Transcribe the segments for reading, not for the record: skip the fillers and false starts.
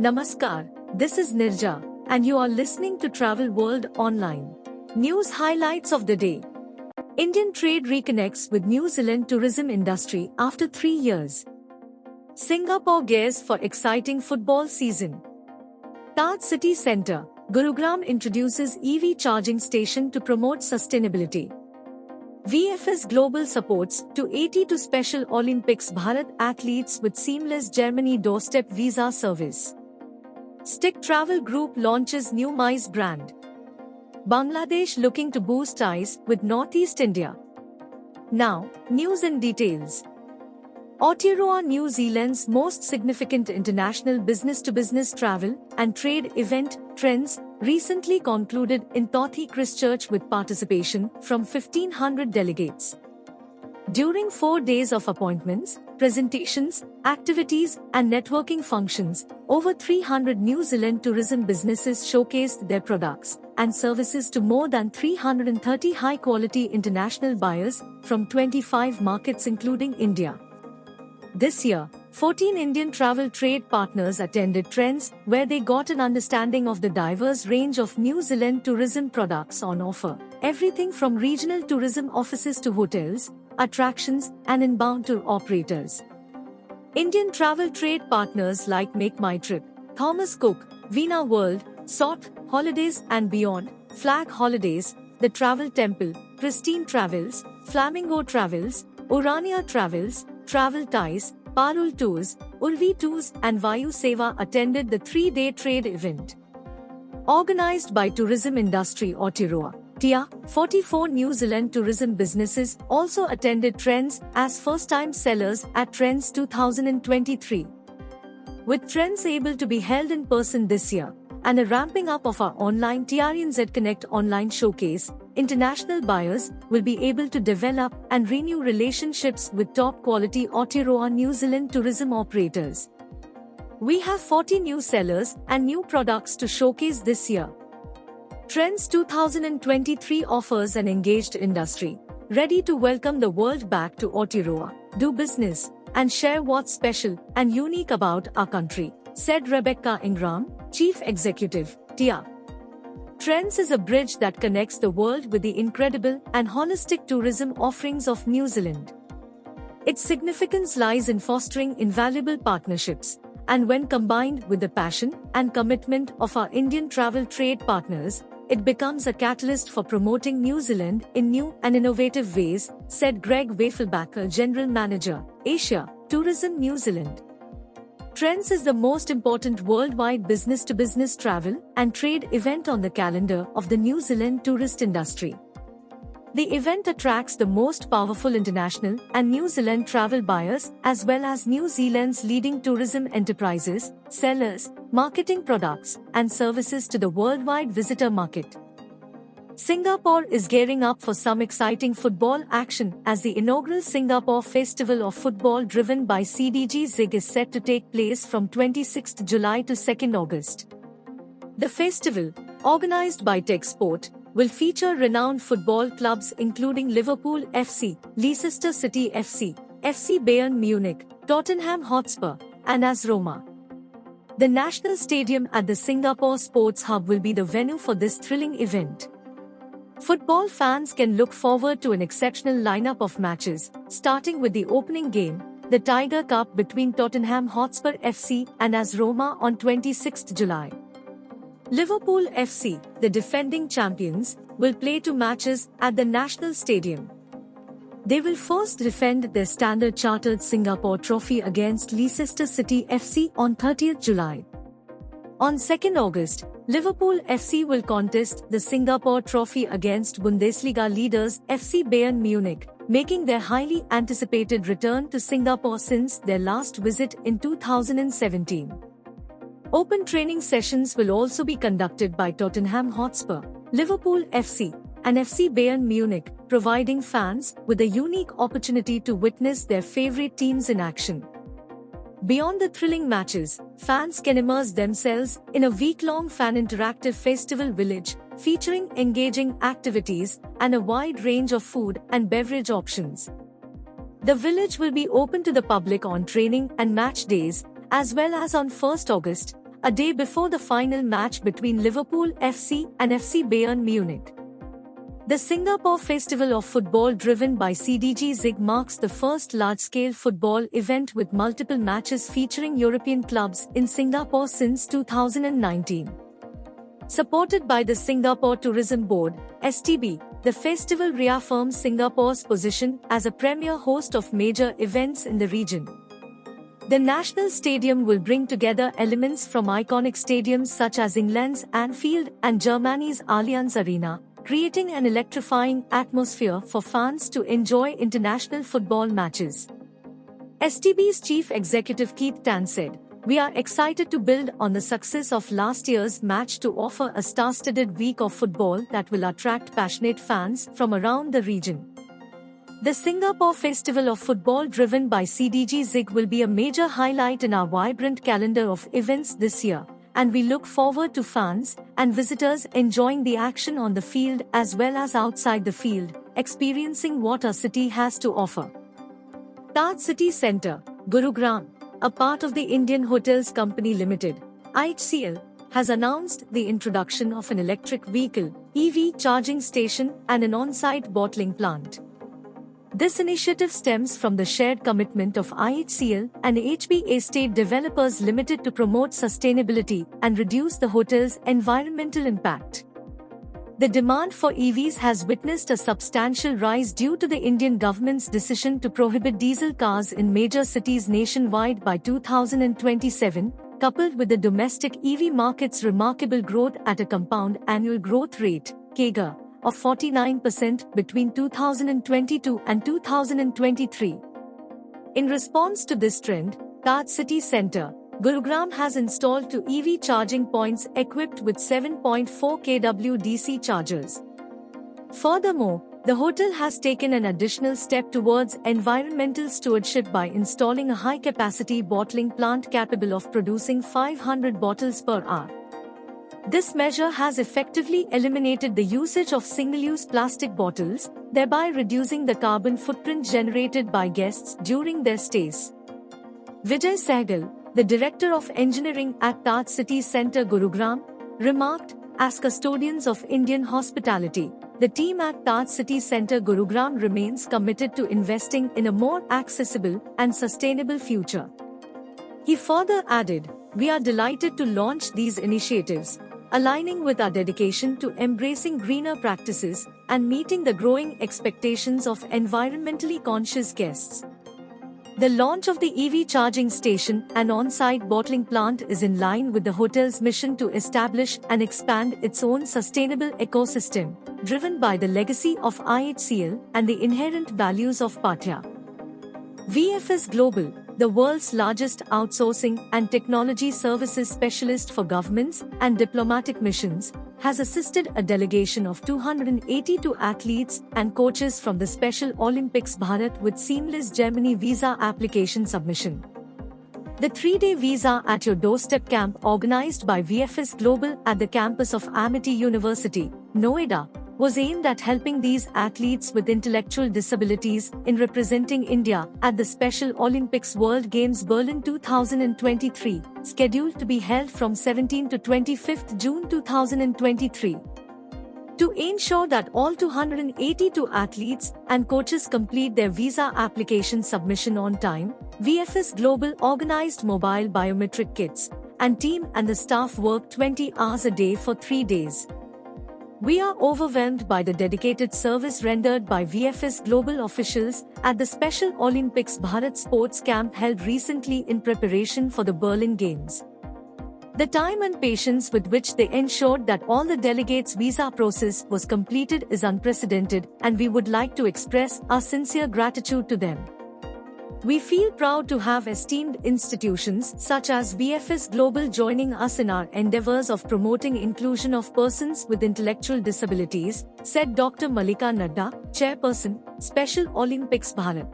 Namaskar, this is Nirja, and you are listening to Travel World Online. News highlights of the day. Indian trade reconnects with New Zealand tourism industry after 3 years. Singapore gears for exciting football season. Taj City Centre, Gurugram introduces EV charging station to promote sustainability. VFS Global supports 280 to Special Olympics Bharat athletes with seamless Germany doorstep visa service. STIC Travel Group launches new mice brand. Bangladesh looking to boost ties with Northeast India. Now, news and details. Aotearoa, New Zealand's most significant international business-to-business travel and trade event, Trends, recently concluded in Torthey Christchurch with participation from 1,500 delegates. During 4 days of appointments, presentations, activities, and networking functions, over 300 New Zealand tourism businesses showcased their products and services to more than 330 high-quality international buyers from 25 markets including India. This year, 14 Indian travel trade partners attended Trends, where they got an understanding of the diverse range of New Zealand tourism products on offer, everything from regional tourism offices to hotels, attractions, and inbound tour operators. Indian travel trade partners like Make My Trip, Thomas Cook, Veena World, SOT, Holidays and Beyond, Flag Holidays, The Travel Temple, Pristine Travels, Flamingo Travels, Urania Travels, Travel Ties, Parul Tours, Urvi Tours and Vayu Seva attended the 3-day trade event. Organized by Tourism Industry Aotearoa, TIA, 44 New Zealand tourism businesses also attended Trends as first-time sellers at Trends 2023. With Trends able to be held in person this year, and a ramping up of our online TRNZ Connect online showcase, international buyers will be able to develop and renew relationships with top-quality Aotearoa New Zealand tourism operators. We have 40 new sellers and new products to showcase this year. Trends 2023 offers an engaged industry, ready to welcome the world back to Aotearoa, do business, and share what's special and unique about our country, said Rebecca Ingram, Chief Executive, TIA. Trends is a bridge that connects the world with the incredible and holistic tourism offerings of New Zealand. Its significance lies in fostering invaluable partnerships, and when combined with the passion and commitment of our Indian travel trade partners, it becomes a catalyst for promoting New Zealand in new and innovative ways, said Greg Waffelbacher, General Manager, Asia, Tourism New Zealand. Trends is the most important worldwide business-to-business travel and trade event on the calendar of the New Zealand tourist industry. The event attracts the most powerful international and New Zealand travel buyers as well as New Zealand's leading tourism enterprises, sellers, marketing products, and services to the worldwide visitor market. Singapore is gearing up for some exciting football action as the inaugural Singapore Festival of Football driven by CDG ZIG is set to take place from 26 July to 2 August. The festival, organized by TechSport, will feature renowned football clubs including Liverpool FC, Leicester City FC, FC Bayern Munich, Tottenham Hotspur, and AS Roma. The National Stadium at the Singapore Sports Hub will be the venue for this thrilling event. Football fans can look forward to an exceptional lineup of matches, starting with the opening game, the Tiger Cup between Tottenham Hotspur FC and AS Roma on 26 July. Liverpool FC, the defending champions, will play 2 matches at the National Stadium. They will first defend their Standard Chartered Singapore Trophy against Leicester City FC on 30 July. On 2 August, Liverpool FC will contest the Singapore Trophy against Bundesliga leaders FC Bayern Munich, making their highly anticipated return to Singapore since their last visit in 2017. Open training sessions will also be conducted by Tottenham Hotspur, Liverpool FC, and FC Bayern Munich, providing fans with a unique opportunity to witness their favorite teams in action. Beyond the thrilling matches, fans can immerse themselves in a week-long fan interactive festival village, featuring engaging activities and a wide range of food and beverage options. The village will be open to the public on training and match days, as well as on 1 August, a day before the final match between Liverpool FC and FC Bayern Munich. The Singapore Festival of Football, driven by CDG STIC, marks the first large-scale football event with multiple matches featuring European clubs in Singapore since 2019. Supported by the Singapore Tourism Board, (STB), the festival reaffirms Singapore's position as a premier host of major events in the region. The National Stadium will bring together elements from iconic stadiums such as England's Anfield and Germany's Allianz Arena, creating an electrifying atmosphere for fans to enjoy international football matches. STB's Chief Executive Keith Tan said, "We are excited to build on the success of last year's match to offer a star-studded week of football that will attract passionate fans from around the region." The Singapore Festival of Football, driven by CDG STIC, will be a major highlight in our vibrant calendar of events this year, and we look forward to fans and visitors enjoying the action on the field as well as outside the field, experiencing what our city has to offer. Taj City Centre, Gurugram, a part of the Indian Hotels Company Limited, IHCL, has announced the introduction of an electric vehicle, EV charging station and an on-site bottling plant. This initiative stems from the shared commitment of IHCL and HB Estate Developers Limited to promote sustainability and reduce the hotel's environmental impact. The demand for EVs has witnessed a substantial rise due to the Indian government's decision to prohibit diesel cars in major cities nationwide by 2027, coupled with the domestic EV market's remarkable growth at a compound annual growth rate, (CAGR), of 49% between 2022 and 2023. In response to this trend, Taj City Centre, Gurugram has installed 2 EV charging points equipped with 7.4 kW DC chargers. Furthermore, the hotel has taken an additional step towards environmental stewardship by installing a high-capacity bottling plant capable of producing 500 bottles per hour. This measure has effectively eliminated the usage of single-use plastic bottles, thereby reducing the carbon footprint generated by guests during their stays. Vijay Sehgal, the Director of Engineering at Taj City Centre, Gurugram, remarked, "As custodians of Indian hospitality, the team at Taj City Centre, Gurugram remains committed to investing in a more accessible and sustainable future." He further added, "We are delighted to launch these initiatives, aligning with our dedication to embracing greener practices and meeting the growing expectations of environmentally conscious guests." The launch of the EV charging station and on-site bottling plant is in line with the hotel's mission to establish and expand its own sustainable ecosystem, driven by the legacy of IHCL and the inherent values of Pathya. VFS Global, the world's largest outsourcing and technology services specialist for governments and diplomatic missions, has assisted a delegation of 282 athletes and coaches from the Special Olympics Bharat with seamless Germany visa application submission. The 3-day Visa at Your Doorstep camp, organized by VFS Global at the campus of Amity University, Noida, was aimed at helping these athletes with intellectual disabilities in representing India at the Special Olympics World Games Berlin 2023, scheduled to be held from 17 to 25 June 2023. To ensure that all 282 athletes and coaches complete their visa application submission on time, VFS Global organized mobile biometric kits, and team and the staff worked 20 hours a day for 3 days. We are overwhelmed by the dedicated service rendered by VFS Global officials at the Special Olympics Bharat sports camp held recently in preparation for the Berlin Games. The time and patience with which they ensured that all the delegates' visa process was completed is unprecedented, and we would like to express our sincere gratitude to them. We feel proud to have esteemed institutions such as VFS Global joining us in our endeavors of promoting inclusion of persons with intellectual disabilities, said Dr. Malika Nadda, Chairperson, Special Olympics Bharat.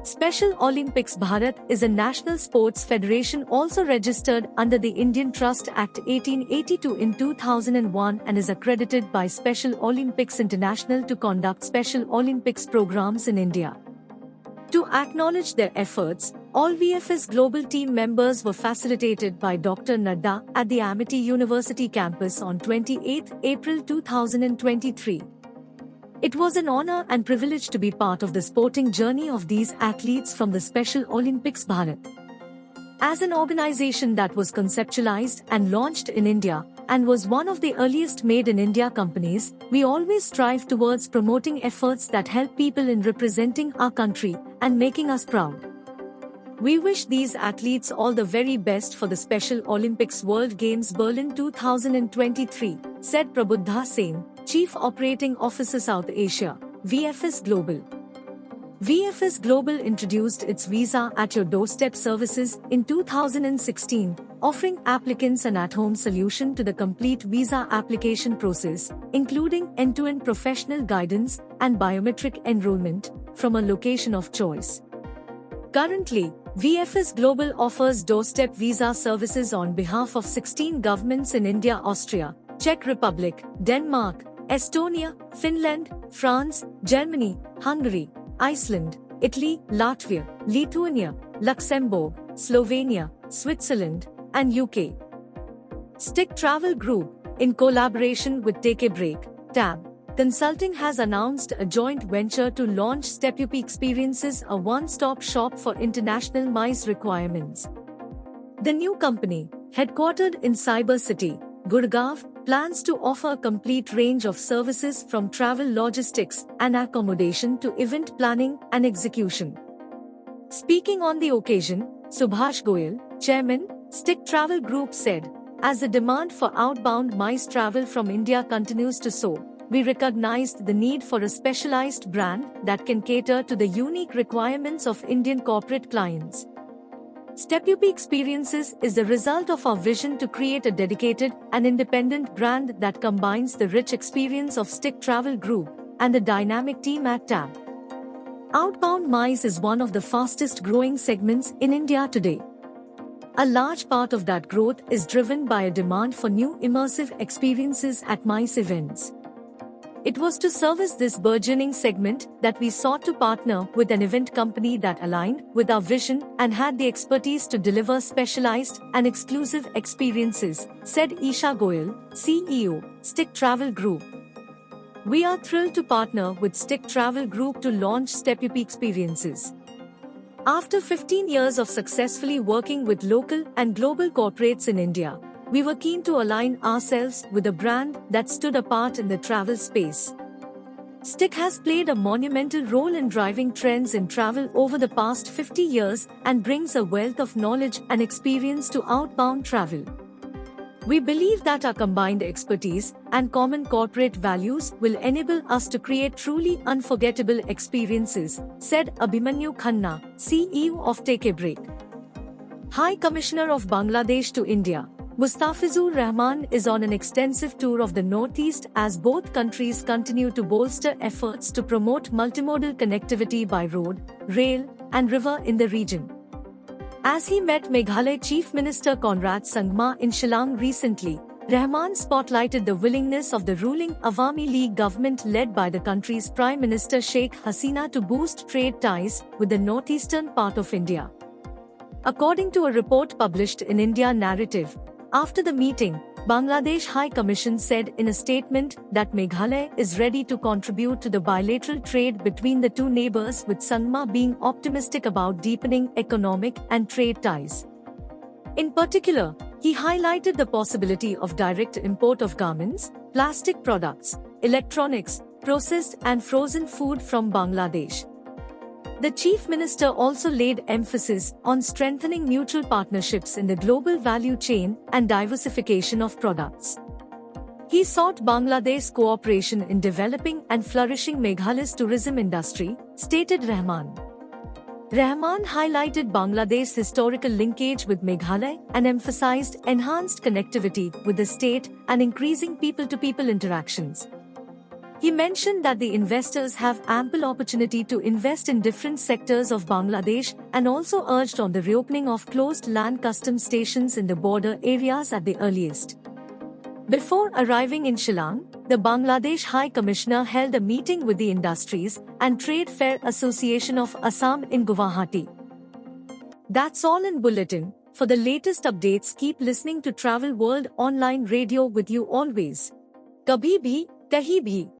Special Olympics Bharat is a national sports federation also registered under the Indian Trust Act 1882 in 2001 and is accredited by Special Olympics International to conduct Special Olympics programs in India. To acknowledge their efforts, all VFS Global team members were facilitated by Dr. Nadda at the Amity University campus on 28 April 2023. It was an honor and privilege to be part of the sporting journey of these athletes from the Special Olympics Bharat. As an organization that was conceptualized and launched in India, and was one of the earliest Made in India companies, we always strive towards promoting efforts that help people in representing our country and making us proud. We wish these athletes all the very best for the Special Olympics World Games Berlin 2023, said Prabuddha Sen, Chief Operating Officer South Asia, VFS Global. VFS Global introduced its Visa at Your Doorstep services in 2016, offering applicants an at-home solution to the complete visa application process, including end-to-end professional guidance and biometric enrollment from a location of choice. Currently, VFS Global offers doorstep visa services on behalf of 16 governments in India, Austria, Czech Republic, Denmark, Estonia, Finland, France, Germany, Hungary, Iceland, Italy, Latvia, Lithuania, Luxembourg, Slovenia, Switzerland, and UK. STIC Travel Group, in collaboration with Take a Break, TAB Consulting, has announced a joint venture to launch STEPUP Experiences, a one-stop shop for international MICE requirements. The new company, headquartered in Cyber City, Gurugram, plans to offer a complete range of services from travel logistics and accommodation to event planning and execution. Speaking on the occasion, Subhash Goyal, Chairman, STIC Travel Group, said, "As the demand for outbound MICE travel from India continues to soar, we recognized the need for a specialized brand that can cater to the unique requirements of Indian corporate clients. STEPUP Experiences is the result of our vision to create a dedicated and independent brand that combines the rich experience of STIC Travel Group and the dynamic team at TAB. Outbound MICE is one of the fastest growing segments in India today. A large part of that growth is driven by a demand for new immersive experiences at MICE events. It was to service this burgeoning segment that we sought to partner with an event company that aligned with our vision and had the expertise to deliver specialized and exclusive experiences," said Isha Goyal, CEO, STIC Travel Group. "We are thrilled to partner with STIC Travel Group to launch STEPUP Experiences. After 15 years of successfully working with local and global corporates in India, we were keen to align ourselves with a brand that stood apart in the travel space. STIC has played a monumental role in driving trends in travel over the past 50 years and brings a wealth of knowledge and experience to outbound travel. We believe that our combined expertise and common corporate values will enable us to create truly unforgettable experiences," said Abhimanyu Khanna, CEO of Take a Break. High Commissioner of Bangladesh to India, Mustafizur Rahman, is on an extensive tour of the Northeast as both countries continue to bolster efforts to promote multimodal connectivity by road, rail, and river in the region. As he met Meghalaya Chief Minister Conrad Sangma in Shillong recently, Rahman spotlighted the willingness of the ruling Awami League government led by the country's Prime Minister Sheikh Hasina to boost trade ties with the northeastern part of India. According to a report published in India Narrative, after the meeting, Bangladesh High Commission said in a statement that Meghalaya is ready to contribute to the bilateral trade between the two neighbors, with Sangma being optimistic about deepening economic and trade ties. In particular, he highlighted the possibility of direct import of garments, plastic products, electronics, processed and frozen food from Bangladesh. The Chief Minister also laid emphasis on strengthening mutual partnerships in the global value chain and diversification of products. He sought Bangladesh's cooperation in developing and flourishing Meghalaya's tourism industry, stated Rahman. Rahman highlighted Bangladesh's historical linkage with Meghalaya and emphasized enhanced connectivity with the state and increasing people-to-people interactions. He mentioned that the investors have ample opportunity to invest in different sectors of Bangladesh and also urged on the reopening of closed land customs stations in the border areas at the earliest. Before arriving in Shillong, the Bangladesh High Commissioner held a meeting with the Industries and Trade Fair Association of Assam in Guwahati. That's all in Bulletin. For the latest updates, keep listening to Travel World Online Radio with you always. Kabhi bhi, kahi bhi.